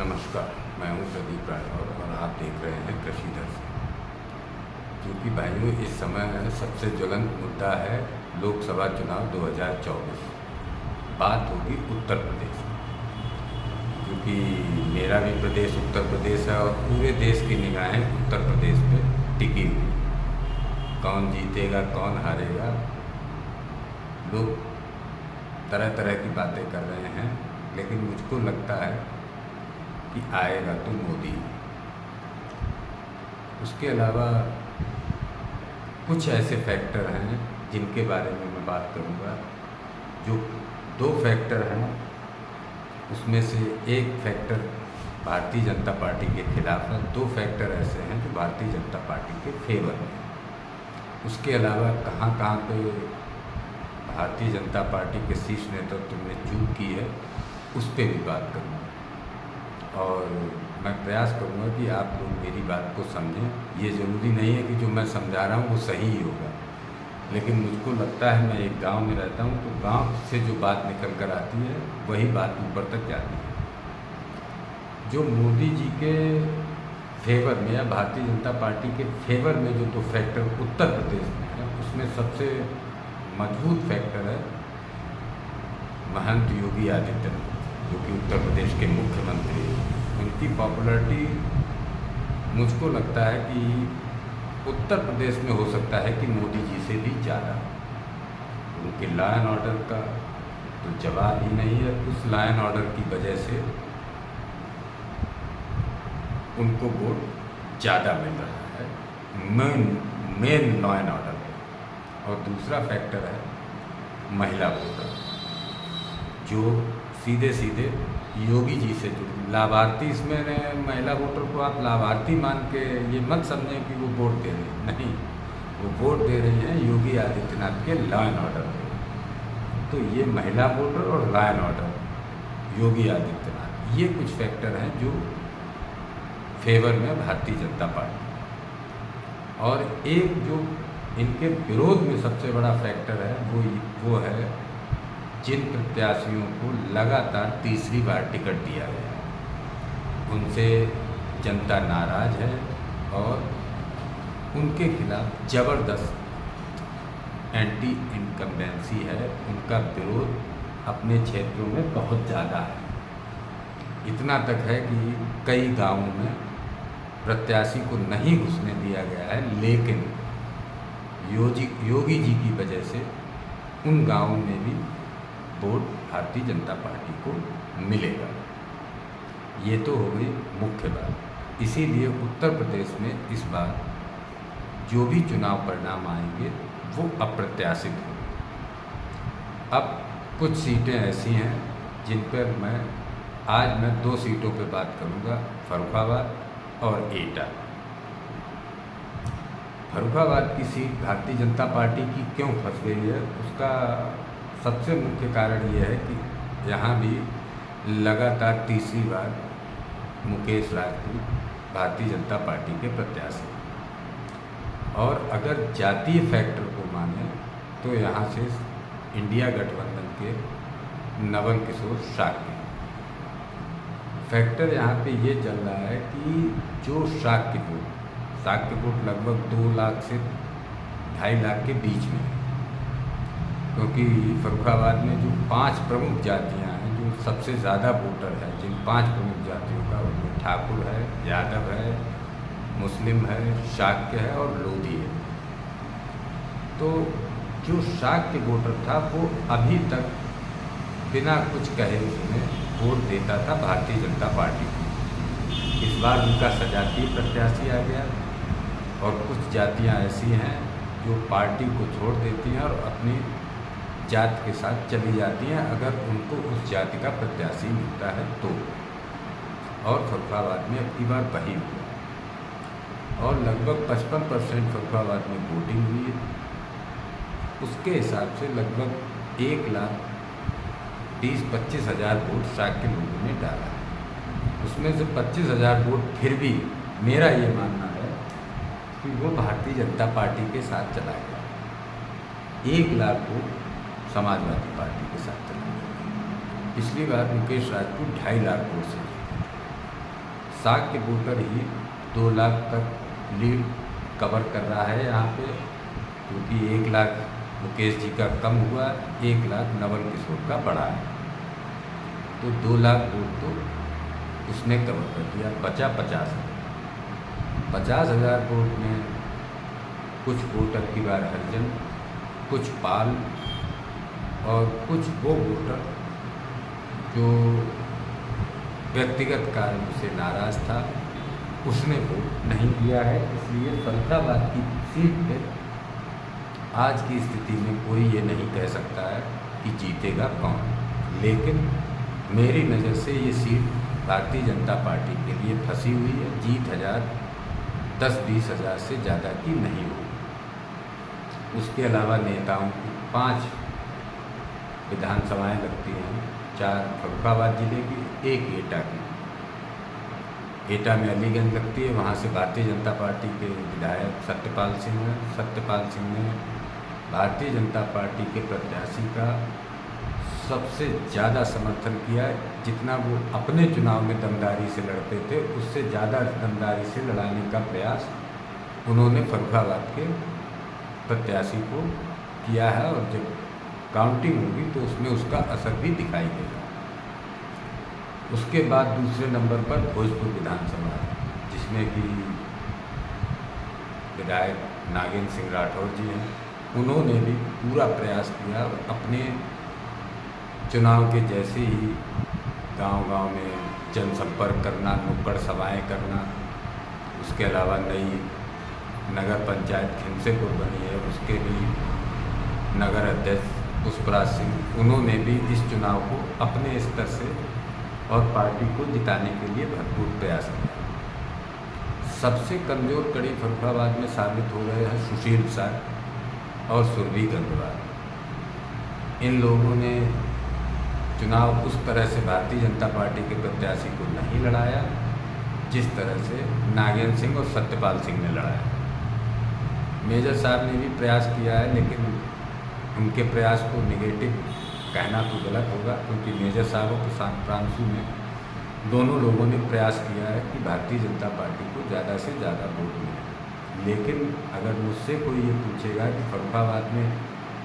नमस्कार, मैं हूं प्रदीप राठौर और आप देख रहे हैं कृषि दर्शन। क्योंकि भाइयों इस समय सबसे ज्वलंत मुद्दा है लोकसभा चुनाव 2024। बात होगी उत्तर प्रदेश में, क्योंकि मेरा भी प्रदेश उत्तर प्रदेश है और पूरे देश की निगाहें उत्तर प्रदेश पे टिकी हुई। कौन जीतेगा कौन हारेगा, लोग तरह तरह की बातें कर रहे हैं, लेकिन मुझको लगता है कि आएगा तो मोदी। उसके अलावा कुछ ऐसे फैक्टर हैं जिनके बारे में मैं बात करूंगा। जो दो फैक्टर हैं उसमें से एक फैक्टर भारतीय जनता पार्टी के खिलाफ है, दो फैक्टर ऐसे हैं जो भारतीय जनता पार्टी के फेवर में हैं। उसके अलावा कहाँ कहाँ पे भारतीय जनता पार्टी के शीर्ष नेतृत्व ने चूक की है, उस पर भी बात करूँगा। और मैं प्रयास करूँगा कि आप लोग मेरी बात को समझें। ये ज़रूरी नहीं है कि जो मैं समझा रहा हूँ वो सही ही होगा, लेकिन मुझको लगता है, मैं एक गांव में रहता हूँ तो गांव से जो बात निकल कर आती है वही बात ऊपर तक जाती है। जो मोदी जी के फेवर में या भारतीय जनता पार्टी के फेवर में जो दो फैक्टर उत्तर प्रदेश में है, उसमें सबसे मजबूत फैक्टर है महंत योगी आदित्यनाथ, जो कि उत्तर प्रदेश के मुख्यमंत्री हैं। उनकी पॉपुलैरिटी मुझको लगता है कि उत्तर प्रदेश में हो सकता है कि मोदी जी से भी ज़्यादा। उनके लॉ एंड ऑर्डर का तो जवाब ही नहीं है। उस लॉ एंड ऑर्डर की वजह से उनको वोट ज़्यादा मिल रहा है, मेन लॉ एंड ऑर्डर। और दूसरा फैक्टर है महिला वोटर, जो सीधे सीधे योगी जी से जुड़ी लाभार्थी। इसमें महिला वोटर को आप लाभार्थी मान के ये मत समझें कि वो वोट दे रही है, नहीं, वो वोट दे रही हैं योगी आदित्यनाथ के लॉ एंड ऑर्डर पे। तो ये महिला वोटर और law and order Yogi Adityanath, ये कुछ फैक्टर हैं जो फेवर में भारतीय जनता पार्टी। और एक जो इनके विरोध में सबसे बड़ा फैक्टर है वो है जिन प्रत्याशियों को लगातार तीसरी बार टिकट दिया गया है, उनसे जनता नाराज है और उनके खिलाफ ज़बरदस्त एंटी इनकम्बेंसी है। उनका विरोध अपने क्षेत्रों में बहुत ज़्यादा है। इतना तक है कि कई गांवों में प्रत्याशी को नहीं घुसने दिया गया है, लेकिन योगी जी की वजह से उन गांवों में भी वोट भारतीय जनता पार्टी को मिलेगा। ये तो हो गई मुख्य बात। इसीलिए उत्तर प्रदेश में इस बार जो भी चुनाव परिणाम आएंगे वो अप्रत्याशित होंगे। अब कुछ सीटें ऐसी हैं जिन पर आज मैं दो सीटों पर बात करूंगा, फर्रुखाबाद और एटा। फर्रुखाबाद की सीट भारतीय जनता पार्टी की क्यों फंस गई है, उसका सबसे मुख्य कारण ये है कि यहाँ भी लगातार तीसरी बार मुकेश राजपूत भारतीय जनता पार्टी के प्रत्याशी। और अगर जातीय फैक्टर को माने तो यहाँ से इंडिया गठबंधन के नवल किशोर शाक्य फैक्टर यहाँ पे ये चल रहा है कि जो शाक्य वोट लगभग 2 लाख से 2.5 लाख के बीच में है। क्योंकि फर्रुखाबाद में जो 5 प्रमुख जातियां हैं, जो सबसे ज़्यादा वोटर हैं, जिन 5 प्रमुख जातियों का, उनमें ठाकुर है, यादव है, मुस्लिम है, शाक्य है और लोधी है। तो जो शाक्य वोटर था वो अभी तक बिना कुछ कहे उसने वोट देता था भारतीय जनता पार्टी को। इस बार उनका सजातीय प्रत्याशी आ गया और कुछ जातियां ऐसी हैं जो पार्टी को छोड़ देती हैं और अपनी जाति के साथ चली जाती हैं, अगर उनको उस जाति का प्रत्याशी मिलता है तो। और फर्रुखाबाद में अब की बार वही हुआ और लगभग 55% फर्रुखाबाद में वोटिंग हुई है। उसके हिसाब से लगभग 1,20-25 हज़ार वोट शाक्य लोगों ने डाला है। उसमें से 25 हज़ार वोट फिर भी मेरा ये मानना है कि वो भारतीय जनता पार्टी के साथ चला गया। 1 लाख वोट समाजवादी पार्टी के साथ चला गया। पिछली बार मुकेश राजपूत 2.5 लाख वोट से जीते। शाक्य वोटर ही 2 लाख तक लीड कवर कर रहा है यहाँ पे, क्योंकि 1 लाख मुकेश जी का कम हुआ, 1 लाख नवल किशोर का बढ़ा है, तो 2 लाख वोट तो उसने कवर कर दिया। बचा 50,000 वोट में कुछ वोट अब की बार हरिजन, कुछ पाल और कुछ वो वोटर जो व्यक्तिगत कारण से नाराज़ था, उसने वोट नहीं दिया है। इसलिए फर्रुखाबाद की सीट पे आज की स्थिति में कोई ये नहीं कह सकता है कि जीतेगा कौन, लेकिन मेरी नज़र से ये सीट भारतीय जनता पार्टी के लिए फंसी हुई है। जीत 10-20 हज़ार से ज़्यादा की नहीं होगी। उसके अलावा नेताओं की 5 विधानसभाएं लगती हैं, 4 फर्रुखाबाद जिले की, 1 एटा की। एटा में अलीगंज लगती है, वहाँ से भारतीय जनता पार्टी के विधायक सत्यपाल सिंह हैं। सत्यपाल सिंह ने भारतीय जनता पार्टी के प्रत्याशी का सबसे ज़्यादा समर्थन किया है। जितना वो अपने चुनाव में दमदारी से लड़ते थे, उससे ज़्यादा दमदारी से लड़ाने का प्रयास उन्होंने फर्रुखाबाद के प्रत्याशी को किया है, और जब काउंटिंग होगी तो उसमें उसका असर भी दिखाई देगा। उसके बाद दूसरे नंबर पर भोजपुर विधानसभा, जिसमें कि विधायक नागेंद्र सिंह राठौर जी हैं। उन्होंने भी पूरा प्रयास किया, अपने चुनाव के जैसे ही गांव-गांव में जनसंपर्क करना, नुक्कड़ सभाएं करना। उसके अलावा नई नगर पंचायत खिमसेपुर बनी है, उसके भी नगर अध्यक्ष पुष्पराज सिंह, उन्होंने भी इस चुनाव को अपने स्तर से और पार्टी को जिताने के लिए भरपूर प्रयास किया। सबसे कमज़ोर कड़ी फर्रुखाबाद में साबित हो रहे हैं सुशील साह और सुरभि गंगवार। इन लोगों ने चुनाव उस तरह से भारतीय जनता पार्टी के प्रत्याशी को नहीं लड़ाया जिस तरह से नागेंद्र सिंह और सत्यपाल सिंह ने लड़ाया। मेजर साहब ने भी प्रयास किया है, लेकिन उनके प्रयास को निगेटिव कहना तो गलत होगा, क्योंकि मेजर साहब और प्रशांत प्रांशु ने दोनों लोगों ने प्रयास किया है कि भारतीय जनता पार्टी को ज़्यादा से ज़्यादा वोट मिले। लेकिन अगर मुझसे कोई ये पूछेगा कि फर्रुखाबाद में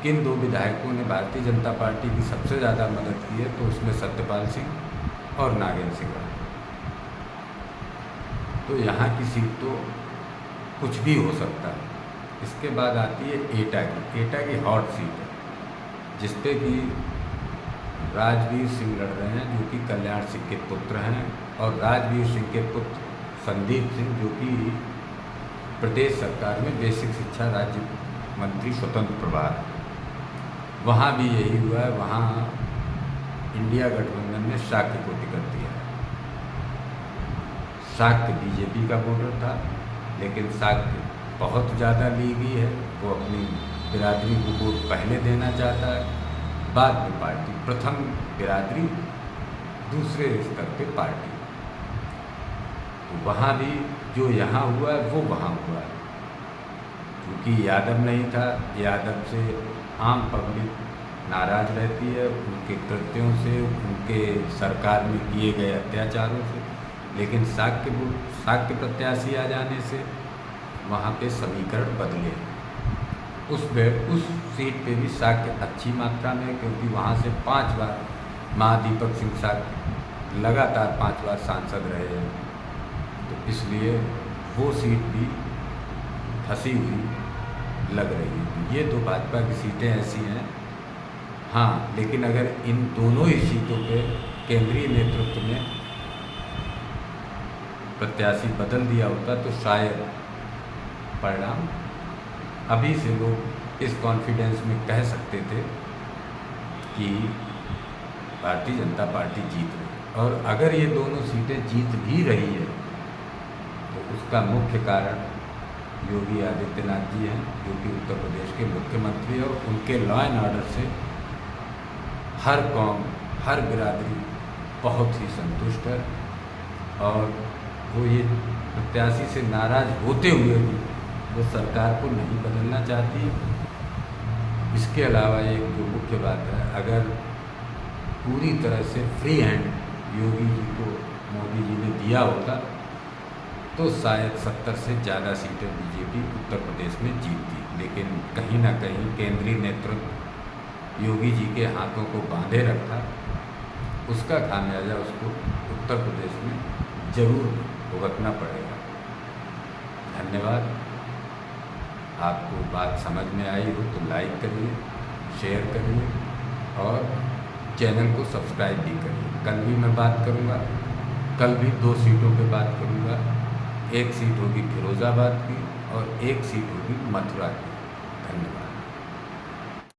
किन 2 विधायकों ने भारतीय जनता पार्टी की सबसे ज़्यादा मदद की है, तो उसमें सत्यपाल सिंह और नागेंद्र सिंह। तो यहाँ की सीट तो कुछ भी हो सकता है। इसके बाद आती है एटा की। एटा की हॉट सीट है, जिसपे कि राजवीर सिंह लड़ रहे हैं, जो कि कल्याण सिंह के पुत्र हैं, और राजवीर सिंह के पुत्र संदीप सिंह, जो कि प्रदेश सरकार में बेसिक शिक्षा राज्य मंत्री स्वतंत्र प्रभार। वहाँ भी यही हुआ है, वहाँ इंडिया गठबंधन ने शाक्य को टिकट दिया है। शाक्य बीजेपी का वोटर था, लेकिन शाक्य बहुत ज़्यादा लीगी है, वो अपनी बिरादरी को वोट पहले देना चाहता है, बाद में पार्टी, प्रथम बिरादरी, दूसरे स्तर पे पार्टी। तो वहाँ भी जो यहाँ हुआ है वो वहाँ हुआ है, क्योंकि यादव नहीं था। यादव से आम पब्लिक नाराज़ रहती है, उनके कृत्यों से, उनके सरकार में किए गए अत्याचारों से। लेकिन शाक्य प्रत्याशी आ जाने से वहाँ पे समीकरण बदले। उस सीट पे भी शाक्य अच्छी मात्रा में, क्योंकि वहाँ से 5 बार महादीपक सिंह शाक्य लगातार 5 बार सांसद रहे हैं, तो इसलिए वो सीट भी फंसी हुई लग रही है। ये 2 भाजपा की सीटें ऐसी हैं। हाँ, लेकिन अगर इन दोनों ही सीटों पे केंद्रीय नेतृत्व ने प्रत्याशी बदल दिया होता तो शायद परिणाम अभी से लोग इस कॉन्फिडेंस में कह सकते थे कि भारतीय जनता पार्टी जीत रही। और अगर ये दोनों सीटें जीत भी रही है तो उसका मुख्य कारण योगी आदित्यनाथ जी हैं, जो कि उत्तर प्रदेश के मुख्यमंत्री, और उनके लॉ एंड ऑर्डर से हर कौम, हर बिरादरी बहुत ही संतुष्ट है। और वो ये प्रत्याशी से नाराज़ होते हुए भी वो सरकार को नहीं बदलना चाहती। इसके अलावा एक जो मुख्य बात है, अगर पूरी तरह से फ्री हैंड योगी जी को मोदी जी ने दिया होता तो शायद 70 से ज़्यादा सीटें बीजेपी उत्तर प्रदेश में जीतती। लेकिन कहीं ना कहीं केंद्रीय नेतृत्व योगी जी के हाथों को बांधे रखा, उसका खामियाजा उसको उत्तर प्रदेश में जरूर भुगतना पड़ेगा। धन्यवाद। आपको बात समझ में आई हो तो लाइक करिए, शेयर करिए और चैनल को सब्सक्राइब भी करिए। कल भी मैं बात करूँगा, कल भी 2 सीटों पे बात करूँगा। एक सीट होगी फिरोज़ाबाद की और एक सीट होगी मथुरा की। धन्यवाद।